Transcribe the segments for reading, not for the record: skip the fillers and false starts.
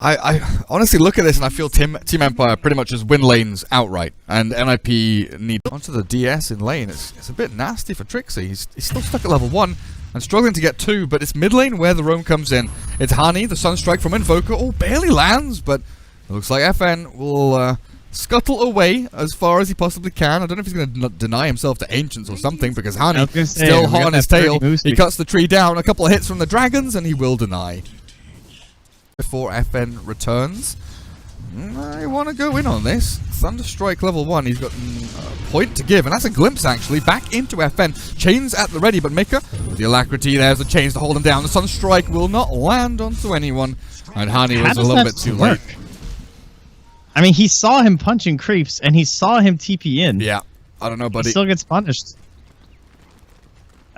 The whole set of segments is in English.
I honestly look at this and I feel Team Empire pretty much just win lanes outright, and NIP need onto the DS in lane. It's a bit nasty for Trixi. He's still stuck at level 1 and struggling to get 2, but it's mid lane where the roam comes in. It's Hani, the Sunstrike from Invoker. Oh, barely lands, but it looks like FN will scuttle away as far as he possibly can. I don't know if he's going to deny himself to Ancients or something, because Hani still hot on his tail. He cuts the tree down, a couple of hits from the dragons, and he will deny. Before FN returns, I want to go in on this. Thunderstrike level 1, he's got a point to give, and that's a glimpse actually back into FN. Chains at the ready, but Mika with the alacrity, there's the chains to hold him down. The Sunstrike will not land onto anyone, and Hani was a little bit too late. I mean, he saw him punching creeps, and he saw him TP in. Yeah, I don't know, buddy. He still gets punished.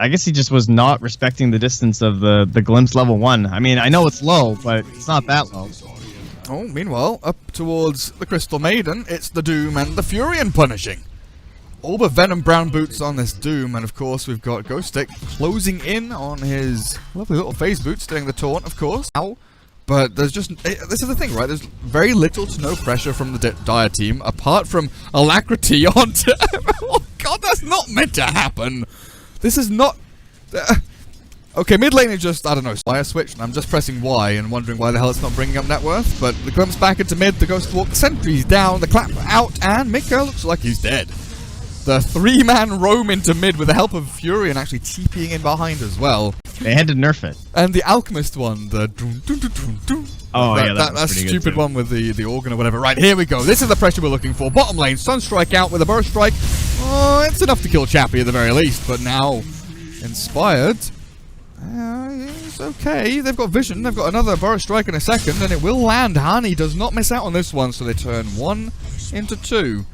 I guess he just was not respecting the distance of the glimpse level 1. I mean, I know it's low, but it's not that low. Oh, meanwhile, up towards the Crystal Maiden, it's the Doom and the Furion punishing. All the Venom Brown boots on this Doom, and of course we've got Ghostik closing in on his lovely little phase boots, doing the taunt, of course. Ow. But there's just, this is the thing, right? There's very little to no pressure from the Dire team, apart from alacrity onto... Oh god, that's not meant to happen! This is not... okay, mid lane is just, I don't know, fire switch, and I'm just pressing Y and wondering why the hell it's not bringing up net worth. But the glimpse back into mid, the Ghost Walk, the sentry's down, the clap out, and Mika looks like he's dead. The 3-man roam into mid with the help of Fury and actually TPing in behind as well. They had to nerf it. And the Alchemist one, the oh yeah, that's stupid one with the organ or whatever. Right, here we go. This is the pressure we're looking for. Bottom lane, Sunstrike out with a burst strike. Oh, it's enough to kill Chappie at the very least, but now inspired. It's okay. They've got vision. They've got another burst strike in a second, and it will land. Hani does not miss out on this one, so they turn 1 into 2.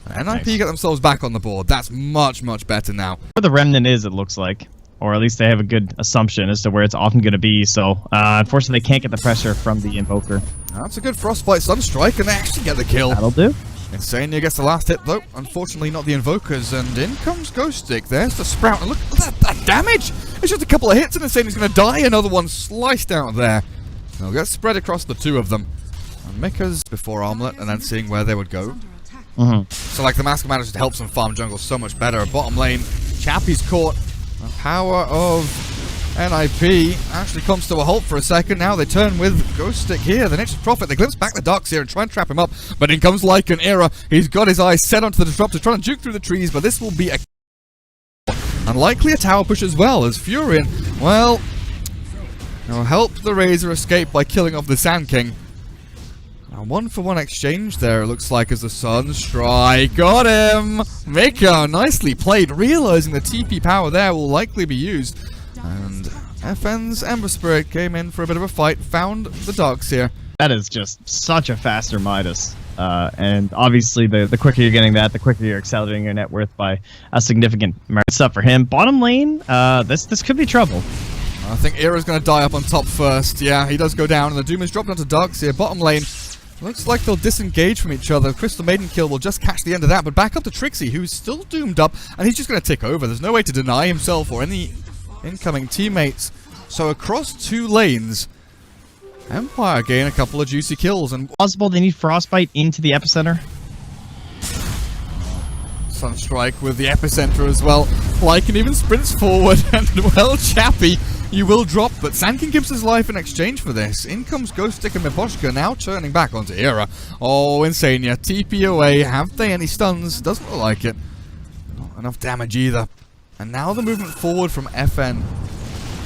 NIP get themselves back on the board. That's much, much better now. Where the remnant is, it looks like. Or at least they have a good assumption as to where it's often going to be. So, unfortunately, they can't get the pressure from the Invoker. That's a good Frostbite Sunstrike, and they actually get the kill. That'll do. iNsania gets the last hit, though. Unfortunately, not the Invokers. And in comes Ghostik. There's the Sprout. And look at that damage! It's just a couple of hits, and iNsania's going to die. Another one sliced out there. They'll get spread across the 2 of them. And Mika's before Armlet, and then seeing where they would go. So like the Mask Commander just helps them farm jungle so much better. Bottom lane, Chappie's caught. The power of NIP actually comes to a halt for a second. Now they turn with Ghostik here. The Nature's Prophet, they glimpse back the Darks here and try and trap him up. But in comes Lycan Era. He's got his eyes set onto the Disruptor, trying to juke through the trees, but this will be a... and likely a tower push as well, as Furion, well, will help the Razor escape by killing off the Sand King. A 1-for-1 exchange there, it looks like, as the Sunstrike got him! Mika, nicely played, realizing the TP power there will likely be used. And FN's Ember Spirit came in for a bit of a fight, found the Darks here. That is just such a faster Midas. And obviously, the quicker you're getting that, the quicker you're accelerating your net worth by a significant amount of stuff for him. Bottom lane, this could be trouble. I think Era's going to die up on top first. Yeah, he does go down, and the Doom is dropped onto Darks here. Bottom lane. Looks like they'll disengage from each other. Crystal Maiden kill will just catch the end of that, but back up to Trixi, who's still doomed up, and he's just going to tick over. There's no way to deny himself or any incoming teammates. So across 2 lanes, Empire gain a couple of juicy kills. And possible they need Frostbite into the epicenter. Sunstrike with the epicenter as well. Lycan even sprints forward, and well, Chappie, you will drop, but Sand King gives his life in exchange for this. In comes Ghostik and Miposhka, now turning back onto Era. Oh, iNsania, TP away. Have they any stuns? Doesn't look like it. Not enough damage either. And now the movement forward from FN.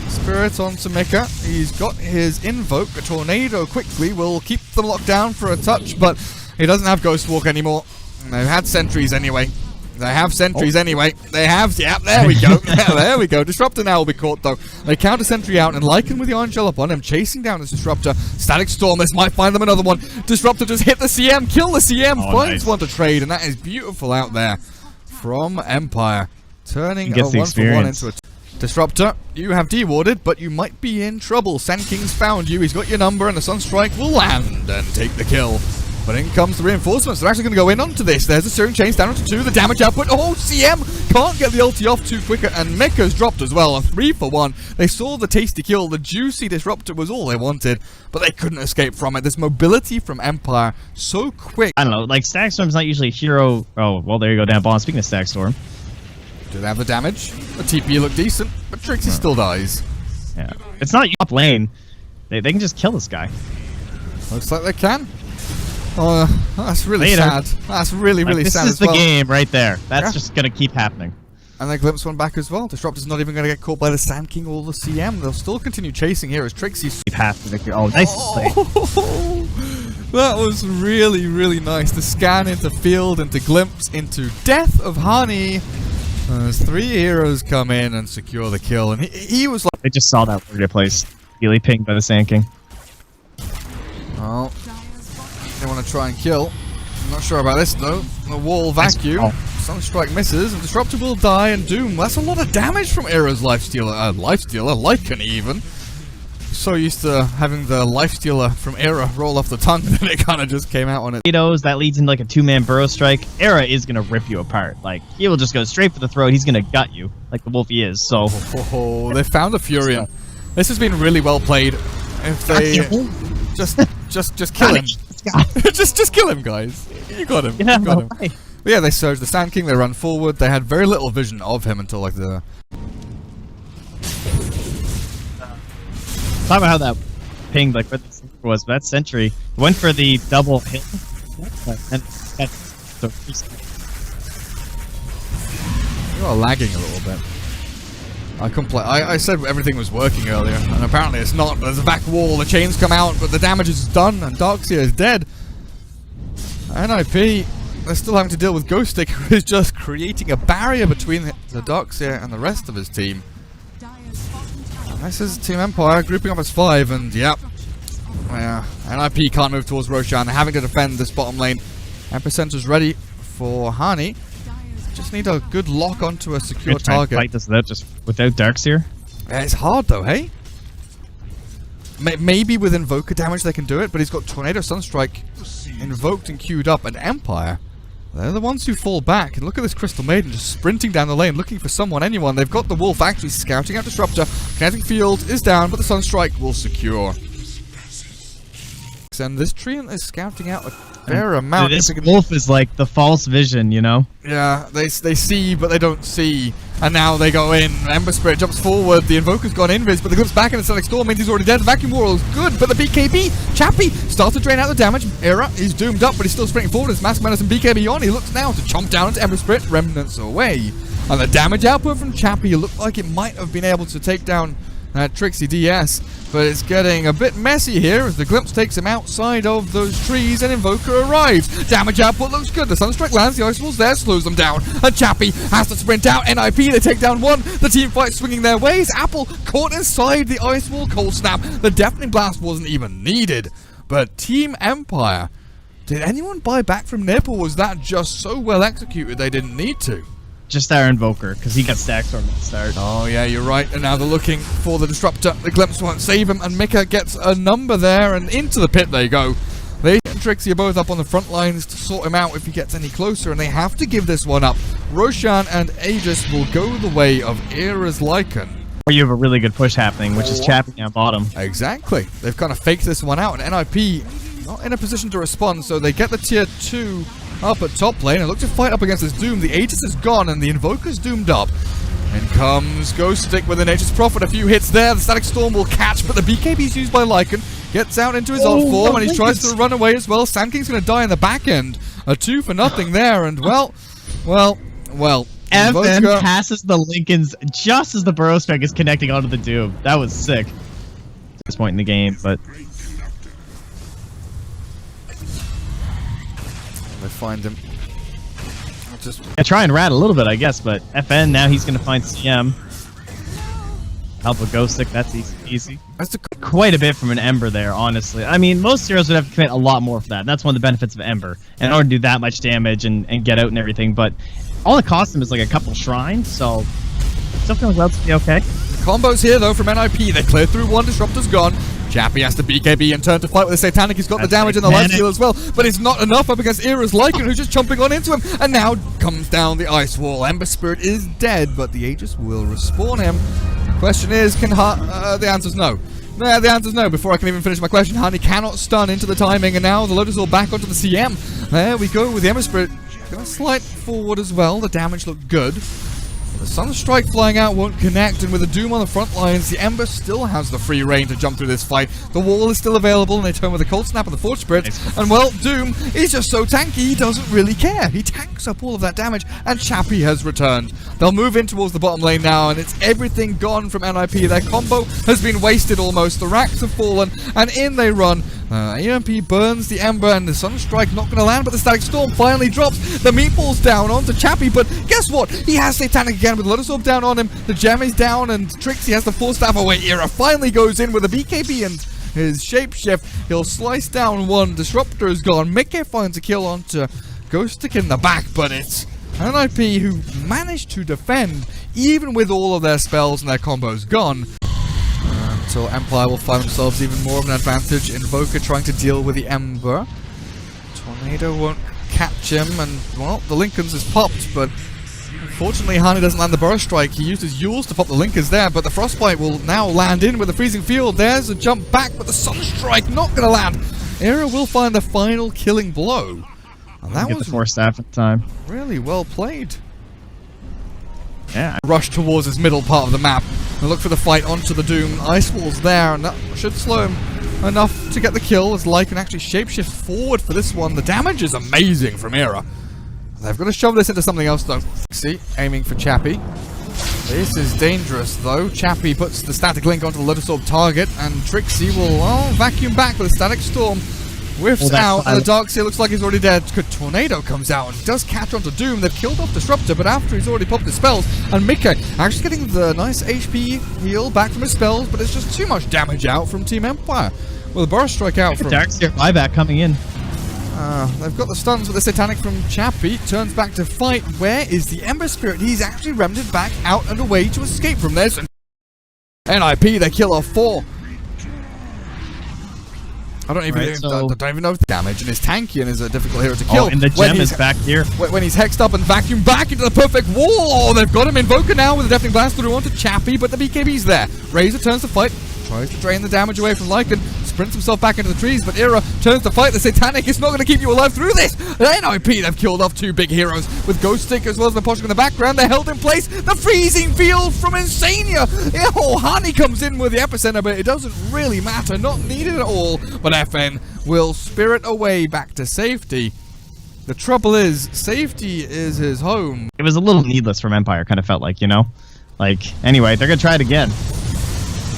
Spirit onto Mika. He's got his Invoke. A Tornado quickly will keep them locked down for a touch, but he doesn't have Ghost Walk anymore. They've had sentries anyway. They have sentries anyway. They have, yeah, there we go. Yeah, there we go. Disruptor now will be caught, though. They counter sentry out, and Lycan with the Iron Shell up on him, chasing down this Disruptor. Static Storm, this might find them another one. Disruptor just hit the CM, kill the CM, finds one to trade, and that is beautiful out there from Empire. Turning a 1-for-1 into a... Disruptor, you have dewarded, but you might be in trouble. Sand King's found you, he's got your number, and the Sunstrike will land and take the kill. But in comes the reinforcements. They're actually going to go in onto this. There's the steering chains down onto 2. The damage output. Oh, CM can't get the ulti off too quicker. And Mika's dropped as well. A 3 for 1. They saw the tasty kill. The juicy disruptor was all they wanted. But they couldn't escape from it. This mobility from Empire. So quick. I don't know. Like, Stackstorm's not usually a hero. Oh, well, there you go, down bomb. Speaking of Stackstorm. Do they have the damage? The TP looked decent. But Trixi still dies. Yeah. It's not top lane. They can just kill this guy. Looks like they can. Oh, that's really Later. sad. That's really, really this sad is as well. the game right there. That's just going to keep happening. And they glimpse one back as well. Disruptor's not even going to get caught by the Sand King or the CM. They'll still continue chasing here as Trixie... Keep half the victory. Oh, nice play. That was really, really nice. The scan into field, into glimpse, into death of Honey. As 3 heroes come in and secure the kill. And he was like... They just saw that warrior place. Really pinged by the Sand King. Oh. They want to try and kill. I'm not sure about this though. The wall vacuum. Sunstrike misses, and Disruptor will die, and Doom. That's a lot of damage from Era's Lifestealer. Lycan even. So used to having the Lifestealer from Era roll off the tongue that it kind of just came out on it. That leads into like a 2-man burrow strike. Era is going to rip you apart. Like, he will just go straight for the throat. He's going to gut you, like the wolf he is. So, they found a Furion. This has been really well played. If they just kill him. just kill him, guys. You got him. Yeah, you got him. Right. But yeah, they surged the Sand King, they run forward. They had very little vision of him until like the... Talk about how that pinged, like where the sentry was. That sentry went for the double hit. And You are lagging a little bit. I said everything was working earlier, and apparently it's not. There's a back wall, the chains come out, but the damage is done, and Darkseer is dead. NIP, they're still having to deal with Ghostik, who is just creating a barrier between the Darkseer and the rest of his team. And this is Team Empire grouping up as 5, and yep. Yeah, NIP can't move towards Roshan. They're having to defend this bottom lane. Epicenter's ready for Hani. Just need a good lock onto a secure target. Fight this without Darkseer. Yeah, it's hard though, hey? Maybe with Invoker damage they can do it, but he's got Tornado Sunstrike invoked and queued up, and Empire, they're the ones who fall back. And look at this Crystal Maiden just sprinting down the lane, looking for anyone. They've got the Wolf actually scouting out Disruptor. Kinetic Field is down, but the Sunstrike will secure. And this Treant is scouting out a fair amount. This wolf is like the false vision, you know? Yeah, they see, but they don't see. And now they go in. Ember Spirit jumps forward. The Invoker's gone invis, but the glimpse back in the Sonic Storm means he's already dead. The Vacuum Wall is good, but the BKB, Chappie, starts to drain out the damage. Era is doomed up, but he's still sprinting forward. As Mask Menace and BKB on, he looks now to chomp down into Ember Spirit. Remnants away. And the damage output from Chappie looked like it might have been able to take down Trixi DS, but it's getting a bit messy here as the glimpse takes him outside of those trees and Invoker arrives. Damage output looks good. The Sunstrike lands, the Ice Wall's there, slows them down. And Chappie has to sprint out. NIP, they take down 1. The team fight swinging their ways. Apple caught inside the Ice Wall. Cold Snap. The Deafening Blast wasn't even needed. But Team Empire, did anyone buy back from Nip, or was that just so well executed they didn't need to? Just our Invoker, because he got Stackstorm at the start. Oh yeah, you're right. And now they're looking for the Disruptor. The glimpse won't save him, and Mika gets a number there, and into the pit they go. They and Trixie are both up on the front lines to sort him out if he gets any closer, and they have to give this one up. Roshan and Aegis will go the way of Era's Lycan. Or you have a really good push happening, which is Chappie down bottom. Exactly. They've kind of faked this one out, and NIP not in a position to respond, so they get the tier 2 up at top lane and look to fight up against this Doom. The Aegis is gone and the Invoker's doomed up. In comes Ghostik with an Nature's Prophet. A few hits there. The Static Storm will catch, but the BKB's used by Lycan. Gets out into his ult form and he tries to run away as well. Sand King's going to die in the back end. A 2 for nothing there, and well. FN passes the Lincolns just as the burrow spec is connecting onto the Doom. That was sick. At this point in the game, but they find him. I try and rat a little bit, I guess, but FN now he's going to find CM. Help with Ghostik, that's easy. That's quite a bit from an Ember there, honestly. I mean, most heroes would have to commit a lot more for that. And that's one of the benefits of Ember. In order to do that much damage and get out and everything, but all it costs him is like a couple shrines, so something else to be okay. Combos here though from NIP. They clear through one, Disruptor's gone. Chappie has to BKB and turn to fight with the Satanic. He's got the damage and the life steal as well, but it's not enough up against Era's Lycan, who's just chomping on into him, and now comes down the ice wall. Ember Spirit is dead, but the Aegis will respawn him. Question is, can the answer's no. Yeah, the answer's no. Before I can even finish my question, Hani cannot stun into the timing, and now the Lotus Orb back onto the CM. There we go with the Ember Spirit. Gonna slide forward as well. The damage looked good. The Sunstrike flying out won't connect, and with the Doom on the front lines, the Ember still has the free reign to jump through this fight. The wall is still available, and they turn with a Cold Snap of the Forge Spirit. And well, Doom is just so tanky, he doesn't really care. He tanks up all of that damage, and Chappie has returned. They'll move in towards the bottom lane now, and it's everything gone from NIP. Their combo has been wasted almost. The racks have fallen, and in they run. EMP burns the Ember, and the Sunstrike not going to land, but the Static Storm finally drops. The meatballs down onto Chappie, but guess what? He has Satanic again with Lotus Orb down on him. The gem is down, and Trixi has the Force Staff away. Era finally goes in with a BKB and his Shapeshift. He'll slice down one. Disruptor is gone. Mickey finds a kill onto Ghostik in the back, but it's NIP who managed to defend, even with all of their spells and their combos gone. Until Empire will find themselves even more of an advantage. Invoker trying to deal with the Ember. Tornado won't catch him, and well, the Lincolns is popped, but unfortunately Hani doesn't land the Burst Strike. He used his Yules to pop the Linkers there, but the Frostbite will now land in with the Freezing Field. There's a jump back, but the Sunstrike not going to land. Era will find the final killing blow. And that was the Force Staff at the time. Really well played. Yeah. Rush towards his middle part of the map and look for the fight onto the Doom. Ice Wall's there, and that should slow him enough to get the kill, as Lycan actually shapeshift forward for this one. The damage is amazing from Era. They've got to shove this into something else though. See, aiming for Chappie. This is dangerous though. Chappie puts the Static Link onto the Lotus Orb target, and Trixi will vacuum back with a Static Storm. Whiffs out, and the Darkseer looks like he's already dead. Good Tornado comes out and does catch onto Doom. They've killed off Disruptor, but after he's already popped his spells, and Mickey actually getting the nice HP heal back from his spells, but it's just too much damage out from Team Empire. Well, the Burst Strike out from Darkseer buyback coming in. They've got the stuns with the Satanic from Chappie. Turns back to fight. Where is the Ember Spirit? He's actually remnanted back out and away to escape from this. NIP, they kill off 4. I don't even know if the damage, and is tanky and is a difficult hero to kill. Oh, and the gem is back here. When he's hexed up and vacuumed back into the perfect wall. Oh, they've got him. Invoker now with a Deafening Blast through onto Chappie, but the BKB's there. Razor turns to fight, tries to drain the damage away from Lycan, sprints himself back into the trees, but Era turns to fight. The Satanic is not going to keep you alive through this. NIP, they've killed off 2 big heroes with Ghostik as well as Miposhka in the background. They're held in place. The freezing field from Insania. Oh, Hani comes in with the epicenter, but it doesn't really matter. Not needed at all. But FN will spirit away back to safety. The trouble is, safety is his home. It was a little needless from Empire, kind of felt like, you know? Like, anyway, they're going to try it again.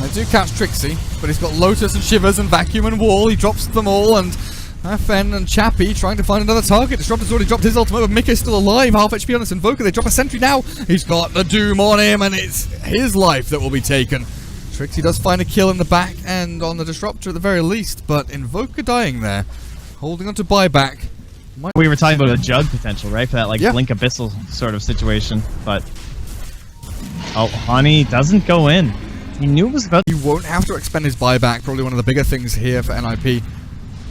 I do catch Trixi, but he's got Lotus and Shivers and Vacuum and Wall. He drops them all, and FN and Chappie trying to find another target. Disruptor's already dropped his ultimate, but Mickey's still alive. Half HP on this Invoker. They drop a sentry now. He's got the Doom on him, and it's his life that will be taken. Trixi does find a kill in the back end on the Disruptor at the very least, but Invoker dying there. Holding on to buyback. We were talking about a Jug potential, right? For that, like, Blink Abyssal sort of situation, but... Oh, Hani doesn't go in. He knew it was about... He won't have to expend his buyback, probably one of the bigger things here for NIP.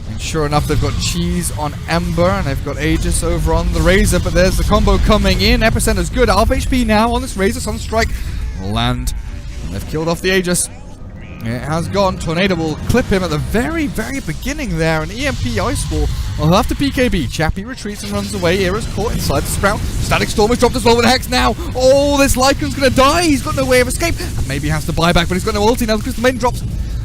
And sure enough, they've got Cheese on Ember, and they've got Aegis over on the Razor, but there's the combo coming in. Epicenter's good. Half HP now on this Razor. Sunstrike will land. And they've killed off the Aegis. It has gone. Tornado will clip him at the very, very beginning there. An EMP Ice Wall will have to BKB. Chappie retreats and runs away. Era's caught inside the Sprout. Static Storm has dropped as well with a Hex now. Oh, this Lycan's going to die. He's got no way of escape. And maybe he has to buy back, but he's got no ulti now because the main drops.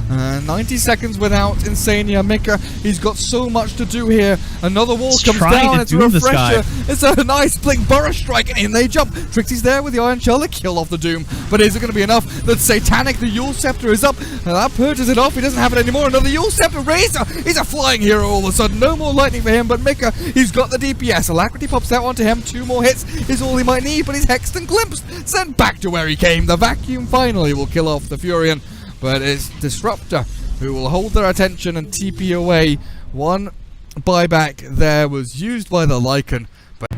90 seconds without Insania. Mika, he's got so much to do here. Another wall comes down. It's a refresher. It's a nice Blink Burrow Strike, and in they jump. Trixi's there with the Iron Shell to kill off the Doom. But is it going to be enough? The Satanic, the Yule Scepter is up. And that purges it off. He doesn't have it anymore. Another Yule Scepter. Razor. He's a flying hero all of a sudden. No more lightning for him, but Mika, he's got the DPS. Alacrity pops out onto him. 2 more hits is all he might need, but he's hexed and glimpsed. Sent back to where he came. The Vacuum finally will kill off the Furion. But it's Disruptor who will hold their attention and TP away. One buyback there was used by the Lycan. But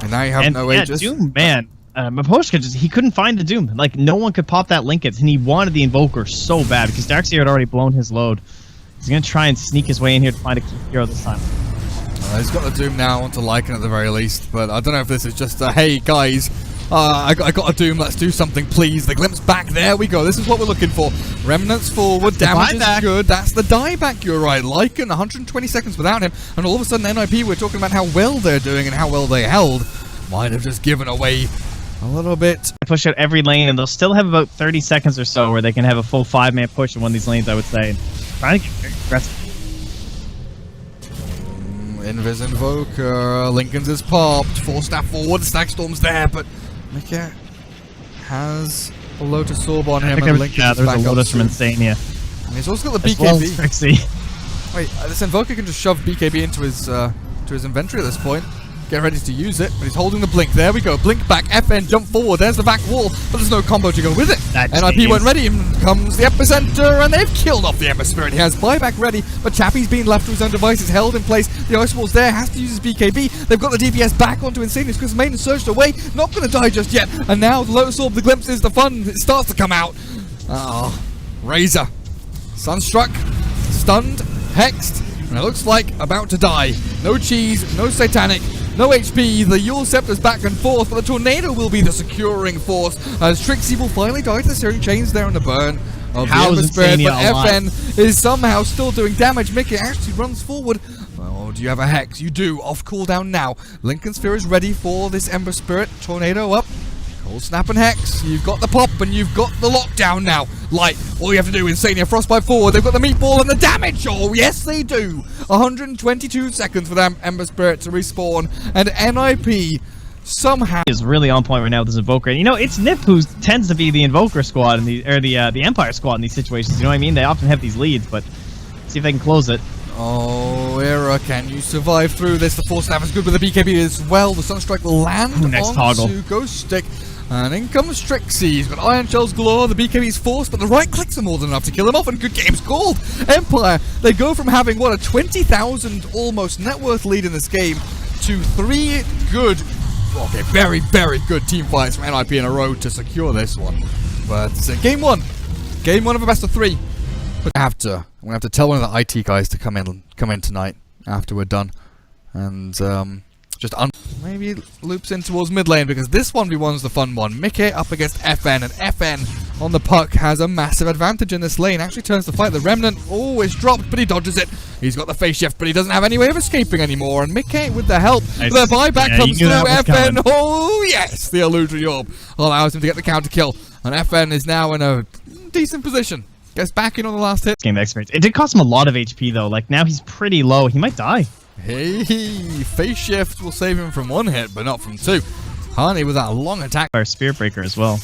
and now you have no Aegis. Doom, man. Miposhka he couldn't find the Doom. Like, no one could pop that Linkage, and he wanted the Invoker so bad because Darkseer had already blown his load. He's going to try and sneak his way in here to find a hero this time. He's got the Doom now onto Lycan at the very least, but I don't know if this is just a, hey guys, I got a Doom, let's do something please. The glimpse back, there we go, this is what we're looking for. Remnants forward, damage is good, that's the dieback, you're right. Lycan, 120 seconds without him, and all of a sudden NIP, we're talking about how well they're doing and how well they held. Might have just given away a little bit. Push out every lane, and they'll still have about 30 seconds or so where they can have a full 5-man push in one of these lanes, I would say. Trying to get very aggressive. Invis Invoker, Lincoln's is popped, 4-staff forward, the Stack Storm's there, but Mika has a Lotus Orb on him, and Lincoln's there's back a Lotus up from Insania. And he's also got the BKB. Well as Trixi. Wait, this Invoker can just shove BKB into his inventory at this point. Get ready to use it, but he's holding the Blink. There we go, Blink back, FN, jump forward, there's the back wall, but there's no combo to go with it. NIP went ready, and comes the Epicenter, and they've killed off the Ember Spirit. He has buyback ready, but Chappie's being left to his own devices, held in place. The Ice Wall's there, has to use his BKB. They've got the DPS back onto Insania's because Maiden surged away, not going to die just yet. And now the Lotus Orb, the glimpses, the fun, it starts to come out. Razor. Sunstruck, stunned, hexed, and it looks like about to die. No cheese, no satanic. No HP, the Yule Scepter's back and forth, but the Tornado will be the securing force as Trixi will finally die to the Searing Chains there in the burn of the Ember Spirit, but FN is somehow still doing damage. Mickey actually runs forward. Oh, do you have a Hex? You do, off cooldown now. Lincoln Sphere is ready for this Ember Spirit. Tornado up. Cold Snap and Hex, you've got the pop and you've got the lockdown now. Light, all you have to do, Insania, Frostbite forward, they've got the meatball and the damage, oh yes they do. 122 seconds for that Ember Spirit to respawn, and NIP somehow is really on point right now with this Invoker. And you know, it's Nip who tends to be the Invoker squad, in the Empire squad in these situations, you know what I mean? They often have these leads, but see if they can close it. Oh, Era, can you survive through this? The Force Staff is good with the BKB as well. The Sunstrike will land onto Ghostik. And in comes Trixi. He's got Iron Shells galore. The BKB's forced, but the right clicks are more than enough to kill him off. And good game's called. Empire, they go from having, what, a 20,000 almost net worth lead in this game to 3 good, okay, very, very good team fights from NIP in a row to secure this one. But game one of a best of 3. But I'm gonna have to tell one of the IT guys to come in tonight after we're done, and just maybe loops in towards mid lane, because this 1v1's the fun one. Mickey up against FN, and FN on the puck has a massive advantage in this lane. Actually turns the fight. The Remnant is dropped, but he dodges it. He's got the face shift, but he doesn't have any way of escaping anymore. And Mickey with the help, the buyback comes through. FN, oh yes, the Illusory Orb allows him to get the counter kill, and FN is now in a decent position. Gets back in on the last hit. Game experience. It did cost him a lot of HP though. Like now he's pretty low. He might die. Hey, face shift will save him from 1 hit, but not from 2. Hani with that long attack. Our Spear Breaker as well.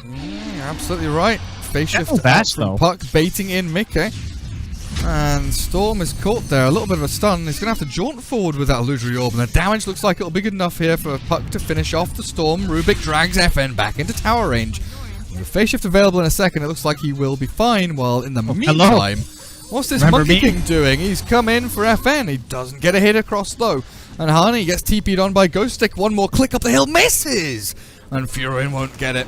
You're absolutely right. Face shift bash though. Puck baiting in Mickey. And Storm is caught there. A little bit of a stun. He's going to have to jaunt forward with that Illusory Orb. And the damage looks like it'll be good enough here for Puck to finish off the Storm. Rubik drags FN back into tower range. With face shift available in a second, it looks like he will be fine. While in the meantime, what's this Monkey King doing? He's come in for FN. He doesn't get a hit across though. And Hani gets TP'd on by Ghostik. One more click up the hill, misses! And Furin won't get it.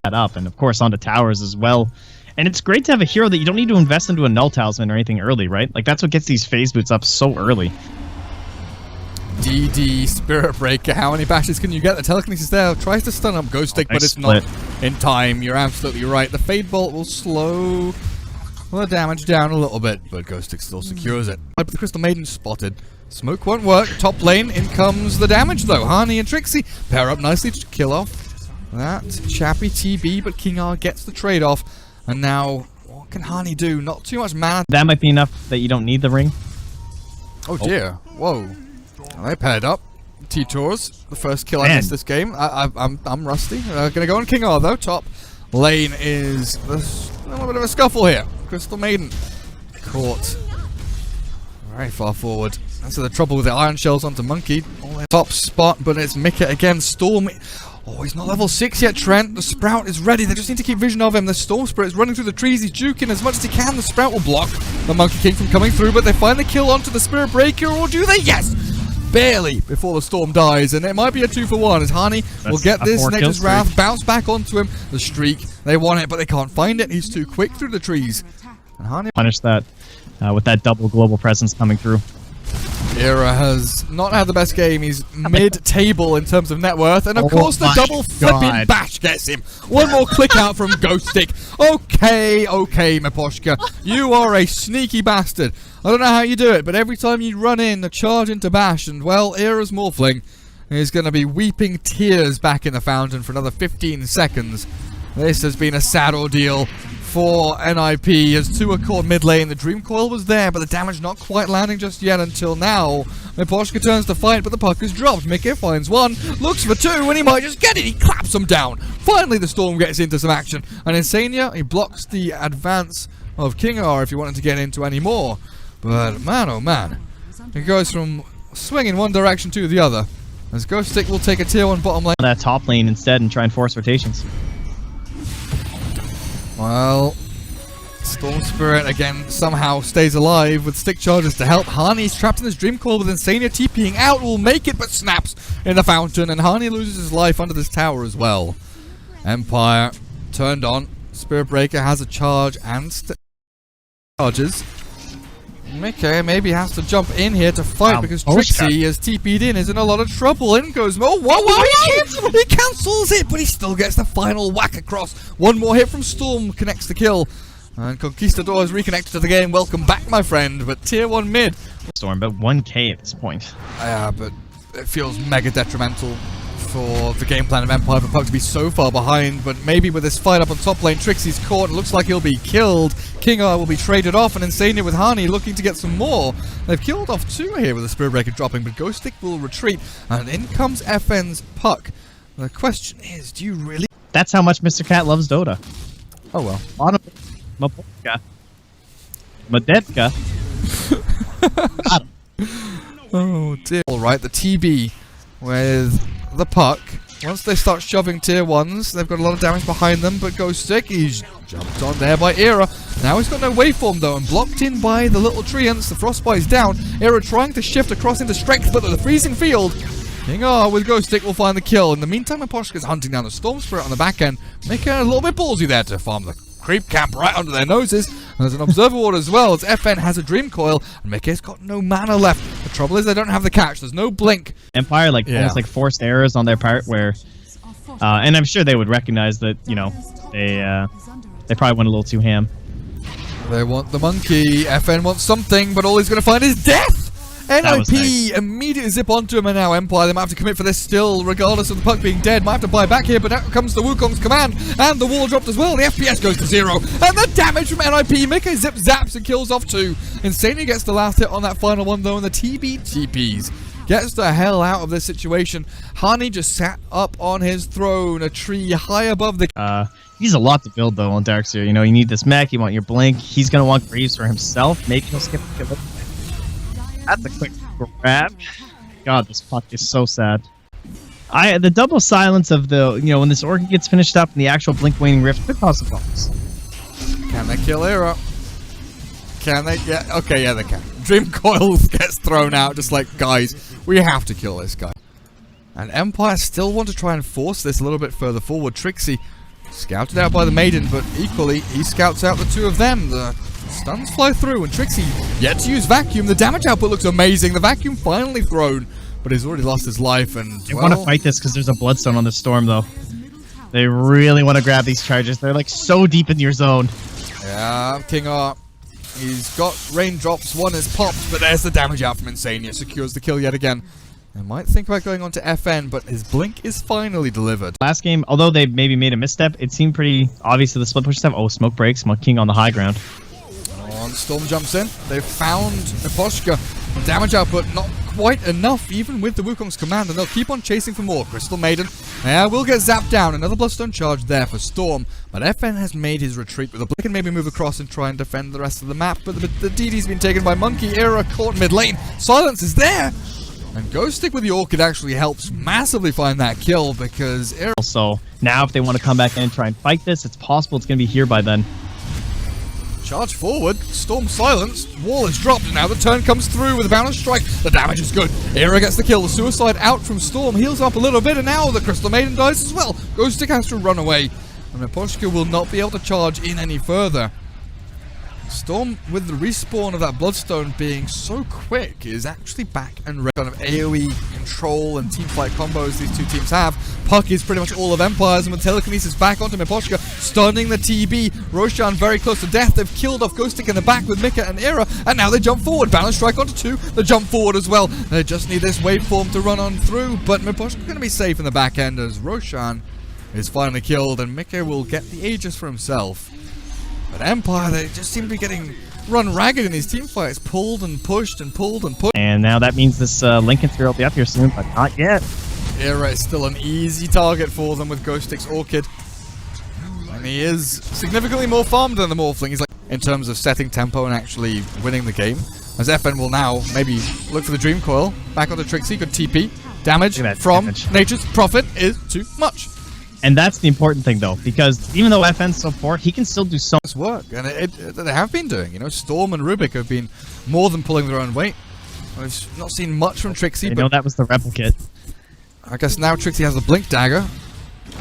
That up, and of course onto towers as well. And it's great to have a hero that you don't need to invest into a Null Talisman or anything early, right? Like that's what gets these phase boots up so early. DD Spirit Breaker, how many bashes can you get? The telekinesis there tries to stun up Ghostik, but it's not in time. You're absolutely right. The Fade Bolt will slow the damage down a little bit, but Ghostik still secures it. But the Crystal Maiden spotted. Smoke won't work. Top lane, in comes the damage though. Hani and Trixi pair up nicely to kill off that Chappie TB, but KingR gets the trade-off. And now, what can Hani do? Not too much mana. That might be enough that you don't need the ring. Oh dear. Whoa. They paired up. T-Tours, the first kill I missed this game. I'm rusty. Gonna go on KingR though. Top lane is a little bit of a scuffle here. Crystal Maiden caught very far forward. That's the trouble with the Iron Shells onto Monkey. Top spot, but it's Mickey again. Storm. Oh, he's not level 6 yet, Trent. The Sprout is ready. They just need to keep vision of him. The Storm Spirit is running through the trees. He's juking as much as he can. The Sprout will block the Monkey King from coming through, but they find the kill onto the Spirit Breaker, or do they? Yes! barely before the Storm dies, and it might be a 2-for-1 as Hani will get this Nature's Wrath, bounce back onto him. The streak, they want it, but they can't find it. He's too quick through the trees. And Hani punish that with that double global presence coming through. Era has not had the best game. He's mid-table in terms of net worth, and of course the double flipping bash gets him. One more click out from Ghostik. Okay, Miposhka, you are a sneaky bastard. I don't know how you do it, but every time you run in, a charge into bash, and well, Era's Morphling is going to be weeping tears back in the fountain for another 15 seconds. This has been a sad ordeal for NIP as two are caught mid lane. The Dream Coil was there, but the damage not quite landing just yet until now. Miposhka turns to fight, but the puck is dropped. Mickey finds one, looks for two, and he might just get it. He claps them down. Finally, the Storm gets into some action, and iNsania, he blocks the advance of KingR if he wanted to get into any more. But man, oh man, it goes from swinging one direction to the other. As Ghostik will take a tier 1 bottom lane. That top lane instead and try and force rotations. Well, Storm Spirit again somehow stays alive with stick charges to help. Hani's trapped in this Dream Coil with iNsania TPing out, will make it but snaps in the fountain, and Hani loses his life under this tower as well. Empire turned on. Spirit Breaker has a charge and charges. Mickey maybe has to jump in here to fight because Trixi has TP'd in, is in a lot of trouble. In goes whoa! He cancels it, but he still gets the final whack across. One more hit from Storm connects the kill. And Conquistador is reconnected to the game. Welcome back, my friend, but tier 1 mid. Storm, but 1k at this point. Yeah, but it feels mega detrimental for the game plan of Empire for Puck to be so far behind, but maybe with this fight up on top lane, Trixi's caught, it looks like he'll be killed. KingR will be traded off, and iNsania with Hani looking to get some more. They've killed off 2 here with the Spirit Breaker dropping, but Ghostik will retreat, and in comes FN's Puck. The question is, do you really... That's how much Mr. Cat loves Dota. Oh well. Miposhka. Madevka. Oh dear. Alright, the TB with the Puck. Once they start shoving tier 1s, they've got a lot of damage behind them, but Ghostik, he's jumped on there by Era. Now he's got no waveform though, and blocked in by the little treants. The Frostbite's down. Era trying to shift across into strength, but the freezing field. KingR with Ghostik will find the kill. In the meantime, Miposhka's hunting down the Storm Spirit on the back end, making it a little bit ballsy there to farm the creep camp right under their noses. And there's an Observer Ward as well, as FN has a Dream Coil, and Mickey's got no mana left. The trouble is they don't have the catch, there's no blink. Empire, almost like forced errors on their part where, and I'm sure they would recognize that, you know, they probably went a little too ham. They want the monkey, FN wants something, but all he's going to find is death! NIP immediately zip onto him, and now Empire, they might have to commit for this still, regardless of the puck being dead. Might have to buy back here, but out comes the Wukong's command, and the wall dropped as well. The FPS goes to 0, and the damage from NIP. Mickey zip zaps and kills off 2. iNsania gets the last hit on that final one though, and the TB TPs. Gets the hell out of this situation. Hani just sat up on his throne, a tree high above the... He's a lot to build though on Darkseer. You know, you need this mech, you want your blink. He's gonna want Greaves for himself. Maybe he'll skip the kill. That's a quick grab. God, this puck is so sad. The double silence of the, you know, when this orchid gets finished up and the actual blink waning rift could cause some problems. Can they kill Era? Can they? Yeah, okay, yeah, they can. Dream Coil gets thrown out, just like, guys, we have to kill this guy. And Empire still want to try and force this a little bit further forward. Trixi scouted out by the Maiden, but equally, he scouts out the 2 of them. The stuns fly through, and Trixi yet to use Vacuum. The damage output looks amazing. The Vacuum finally thrown, but he's already lost his life, and, they want to fight this because there's a Bloodstone on the Storm, though. They really want to grab these charges. They're, like, so deep in your zone. Yeah, KingR. He's got raindrops. One is popped, but there's the damage out from iNsania. Secures the kill yet again. I might think about going on to FN, but his blink is finally delivered. Last game, although they maybe made a misstep, it seemed pretty obvious to the split push stuff. Oh, smoke breaks. King on the high ground. Oh, Storm jumps in. They've found Miposhka. Damage output not quite enough, even with the Wukong's command, and they'll keep on chasing for more. Crystal Maiden, will get zapped down. Another Bloodstone charge there for Storm, but FN has made his retreat with a blink and maybe move across and try and defend the rest of the map, but the DD's been taken by Monkey. Era caught mid lane. Silence is there! And Ghostik with the Orchid actually helps massively find that kill, because Era... So, now if they want to come back in and try and fight this, it's possible it's going to be here by then. Charge forward, Storm silenced, wall is dropped, and now the turn comes through with a balance strike. The damage is good. Era gets the kill, the suicide out from Storm, heals up a little bit, and now the Crystal Maiden dies as well. Ghostik has to run away, and Miposhka will not be able to charge in any further. Storm, with the respawn of that Bloodstone being so quick, is actually back and ready. Kind of AoE control and teamfight combos these two teams have. Puck is pretty much all of Empires, and with telekinesis back onto Miposhka, stunning the TB. Roshan very close to death. They've killed off Ghostik in the back with Mika and Era, and now they jump forward. Balance strike onto 2. They jump forward as well. They just need this waveform to run on through, but Miposhka's going to be safe in the back end as Roshan is finally killed, and Mika will get the Aegis for himself. But Empire, they just seem to be getting run ragged in these team fights, pulled and pushed and pulled and pushed. And now that means this Lincoln 3 will be up here soon, but not yet. Era is still an easy target for them with Ghostik's Orchid. And he is significantly more farmed than the Morphling. He's like, in terms of setting tempo and actually winning the game. As FN will now maybe look for the Dream Coil. Back onto Trixi, good TP. Damage from Nature's Prophet is too much. And that's the important thing, though, because even though FN's so poor, he can still do so much work, and they have been doing. You know, Storm and Rubik have been more than pulling their own weight. We've not seen much from Trixi, but know that was the replicate. I guess now Trixi has the Blink Dagger.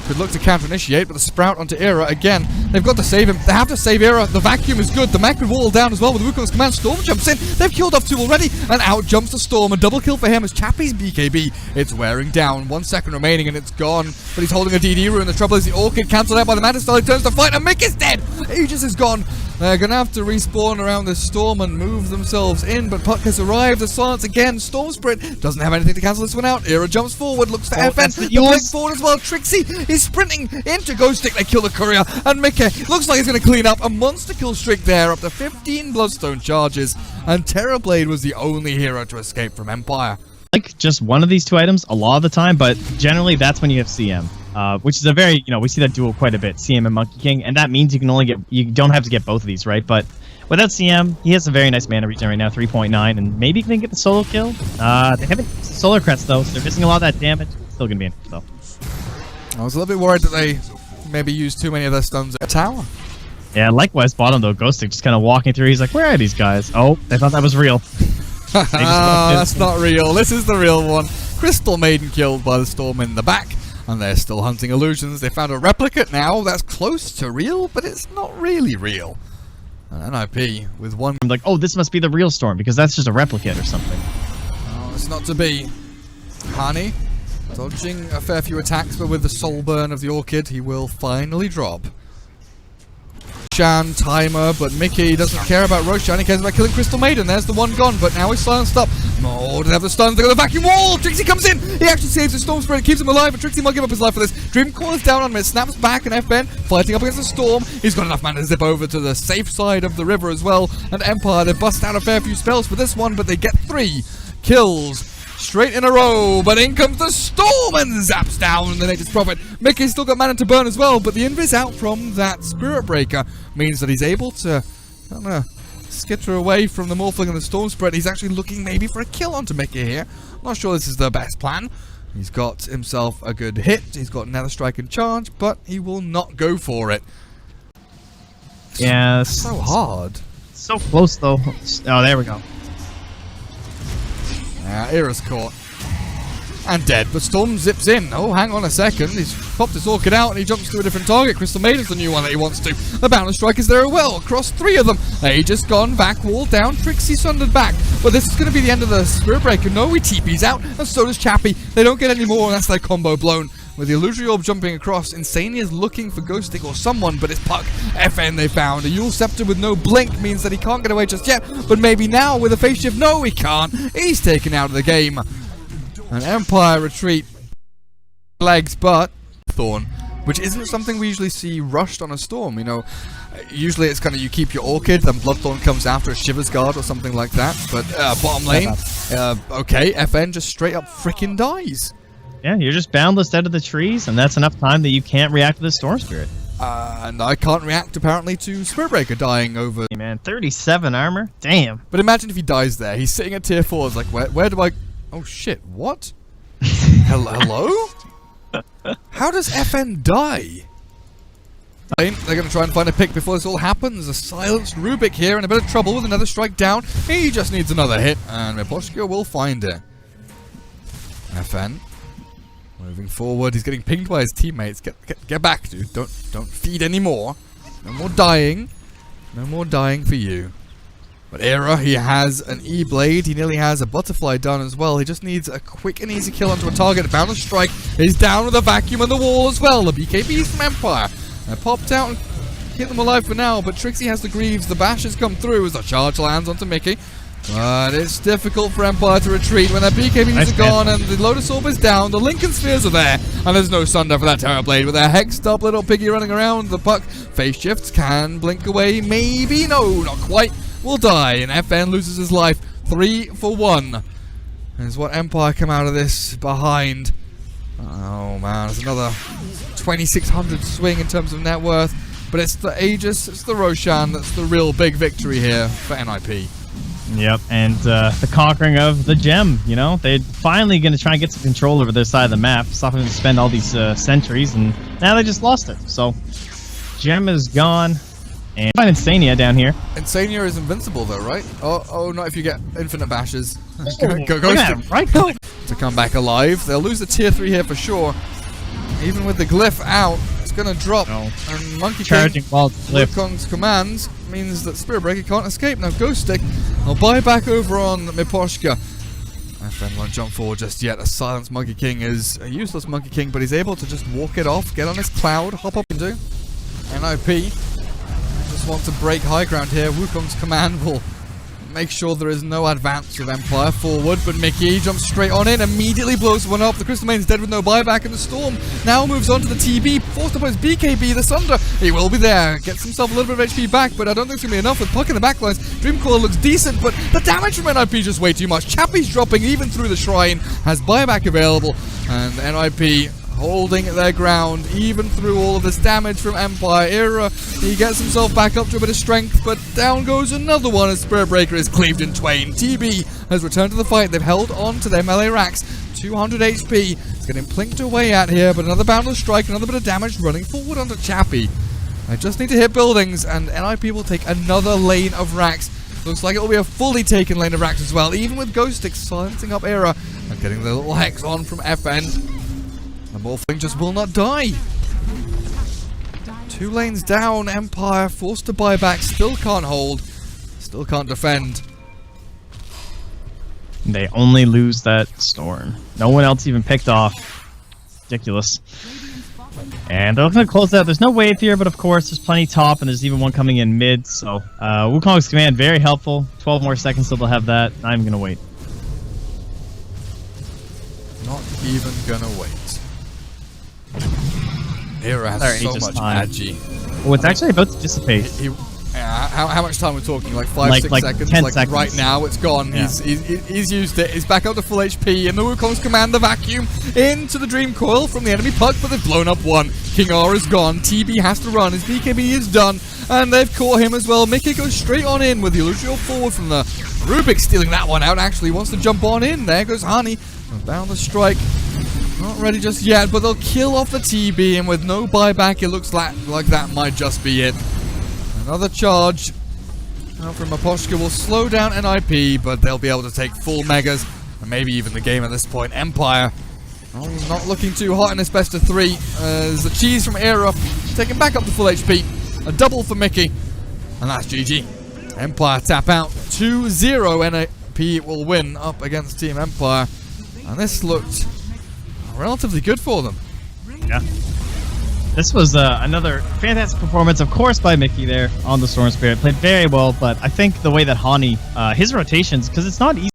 Could look to counter-initiate, but the Sprout onto Era again. They've got to save him. They have to save Era. The vacuum is good. The mech could wall down as well with Wukong's command. Storm jumps in. They've killed off 2 already, and out jumps the Storm. A double kill for him as Chappie's BKB. It's wearing down. 1 second remaining, and it's gone. But he's holding a DD rune. The trouble is the Orchid cancelled out by the Mantis Style. He turns to fight, and Mick is dead. Aegis is gone. They're going to have to respawn around the Storm and move themselves in, but Puck has arrived. The silence again. Storm Sprint doesn't have anything to cancel this one out. Era jumps forward, looks for FN. The Blink forward as well. Trixi is sprinting into Ghostik. They kill the Courier, and Mika looks like he's going to clean up. A monster kill streak there, up to 15 Bloodstone charges, and Terrorblade was the only hero to escape from Empire. Like just one of these 2 items a lot of the time, but generally that's when you have CM. Which is a very, we see that duel quite a bit, CM and Monkey King, and that means you don't have to get both of these, right? But without CM, he has a very nice mana regen right now, 3.9, and maybe he can get the solo kill. They haven't Solar Crest though, so they're missing a lot of that damage. Still gonna be in, so. I was a little bit worried that they maybe used too many of their stuns at a tower. Yeah, likewise bottom though, Ghostik just kind of walking through, he's like, where are these guys? Oh, they thought that was real. That's not real, this is the real one. Crystal Maiden killed by the Storm in the back. And they're still hunting illusions. They found a replicate now that's close to real, but it's not really real. An NIP with one. I'm like, oh, this must be the real Storm, because that's just a replicate or something. Oh, it's not to be. Hani, dodging a fair few attacks, but with the soul burn of the Orchid, he will finally drop. Roshan, timer, but Mickey doesn't care about Roshan, he cares about killing Crystal Maiden. There's the one gone, but now he's silenced up. Oh, they have the stuns, they got the vacuum wall! Trixi comes in! He actually saves the Storm Spirit, keeps him alive, and Trixi might give up his life for this. Dream Coil is down on him, it snaps back, and FN fighting up against the Storm. He's got enough mana to zip over to the safe side of the river as well. And Empire, they bust out a fair few spells for this one, but they get 3 kills straight in a row, but in comes the Storm and zaps down the Nature's Prophet. Mickey's still got mana to burn as well, but the invis out from that Spirit Breaker means that he's able to, I don't know, skitter away from the Morphling and the Storm Spread. He's actually looking maybe for a kill onto Mickey here. Not sure this is the best plan. He's got himself a good hit, he's got Nether Strike and Charge, but he will not go for it. Yeah, so hard. So close though. Oh, there we go. Era's caught. And dead, but Storm zips in. Oh, hang on a second. He's popped his Orchid out and he jumps to a different target. Crystal Maiden's the new one that he wants to. The Balance Strike is there as well. Across 3 of them. Aegis gone, back wall down. Trixie sundered back. But this is going to be the end of the Spirit Breaker. No, he TP's out, and so does Chappie. They don't get any more, and that's their combo blown. With the Illusory Orb jumping across, iNsania is looking for Ghostik or someone, but it's Puck. FN they found. A Yule Scepter with no blink means that he can't get away just yet, but maybe now with a phase shift, no he can't. He's taken out of the game. An Empire retreat. Legs, but Thorn, which isn't something we usually see rushed on a Storm, you know. Usually it's kind of you keep your Orchid, then Bloodthorn comes after a Shiver's Guard or something like that, but bottom lane, okay, FN just straight up frickin' dies. Yeah, you're just boundless out of the trees, and that's enough time that you can't react to the Storm Spirit. And I can't react, apparently, to Spirit Breaker dying over... Hey man, 37 armor? Damn. But imagine if he dies there. He's sitting at tier 4. It's like, where do I... Oh, shit. What? Hello? How does FN die? They're going to try and find a pick before this all happens. A silenced Rubik here in a bit of trouble with another strike down. He just needs another hit, and Miposhka will find it. FN moving forward. He's getting pinged by his teammates. Get back, dude. Don't feed anymore. No more dying. No more dying for you. But Era, he has an E-Blade. He nearly has a Butterfly done as well. He just needs a quick and easy kill onto a target. Boundless Strike is down with a vacuum on the wall as well. The BKBs from Empire. They popped out and hit them alive for now, but Trixi has the Greaves. The bash has come through as the charge lands onto Mickey. But it's difficult for Empire to retreat when their BKBs are gone and the Lotus Orb is down. The Lincoln Spheres are there, and there's no Sunder for that Terror Blade. With their hexed up little piggy running around, the puck phase shifts can blink away. Maybe, no, not quite. Will die, and FN loses his life. 3 for 1 is what Empire come out of this behind. Oh man, it's another 2,600 swing in terms of net worth, but it's the Aegis, it's the Roshan that's the real big victory here for NIP. Yep, and the conquering of the gem, you know? They're finally going to try and get some control over their side of the map, stop them to spend all these sentries, and now they just lost it. So, gem is gone, and find iNsania down here. iNsania is invincible though, right? Oh, not if you get infinite bashes. Go right to come back alive. They'll lose the tier 3 here for sure. Even with the glyph out, it's going to drop. No. And Monkey Charging King, while Wukong's commands means that Spirit Breaker can't escape. Now Ghostik will buy back over on Miposhka. FN won't jump forward just yet. A silenced Monkey King is a useless Monkey King, but he's able to just walk it off, get on his cloud, hop up into NIP. Just want to break high ground here. Wukong's command will make sure there is no advance of Empire forward, but Mickey jumps straight on in, immediately blows one up. The Crystal Main's dead with no buyback, and the Storm now moves on to the TB, forced up by his BKB, the Sunder. He will be there, gets himself a little bit of HP back, but I don't think it's going to be enough with Puck in the backlines. Dreamcoil looks decent, but the damage from NIP is just way too much. Chappie's dropping even through the Shrine, has buyback available, and NIP holding their ground even through all of this damage from Empire. Era, he gets himself back up to a bit of strength, but down goes another one as Spirit Breaker is cleaved in twain. TB has returned to the fight. They've held on to their melee racks. 200 HP. It's getting plinked away at here, but another Boundless Strike, another bit of damage running forward onto Chappie. I just need to hit buildings, and NIP will take another lane of racks. Looks like it will be a fully taken lane of racks as well, even with Ghostik silencing up Era and getting the little hex on from FN. The Morphling just will not die. 2 lanes down, Empire forced to buy back, still can't hold, still can't defend. They only lose that Storm. No one else even picked off. Ridiculous. And they're going to close out. There's no wave here, but of course there's plenty top, and there's even one coming in mid. So Wukong's command, very helpful. 12 more seconds till they'll have that. Not even going to wait. Not even going to wait. Era has so much agi. Oh, it's actually about to dissipate. How much time we're talking? Like 5-6 seconds? 10 like seconds. Right now, it's gone. Yeah. He's used it. He's back up to full HP, and the Wukong's command the vacuum into the Dream Coil from the enemy puck, but they've blown up one. KingR is gone. TB has to run. His BKB is done, and they've caught him as well. Mickey goes straight on in with the illusional forward from the Rubik, stealing that one out. Actually, wants to jump on in. There goes Hani. Boundless Strike. Not ready just yet, but they'll kill off the TB, and with no buyback, it looks like that might just be it. Another charge now from Miposhka will slow down NIP, but they'll be able to take full megas, and maybe even the game at this point. Empire, not looking too hot in this best of 3, as the cheese from Era taken back up to full HP. A double for Mickey, and that's GG. Empire tap out 2-0. NIP will win up against Team Empire, and this looked relatively good for them. Yeah. This was another fantastic performance, of course, by Mickey there on the Storm Spirit. Played very well, but I think the way that Hani, his rotations, because it's not easy.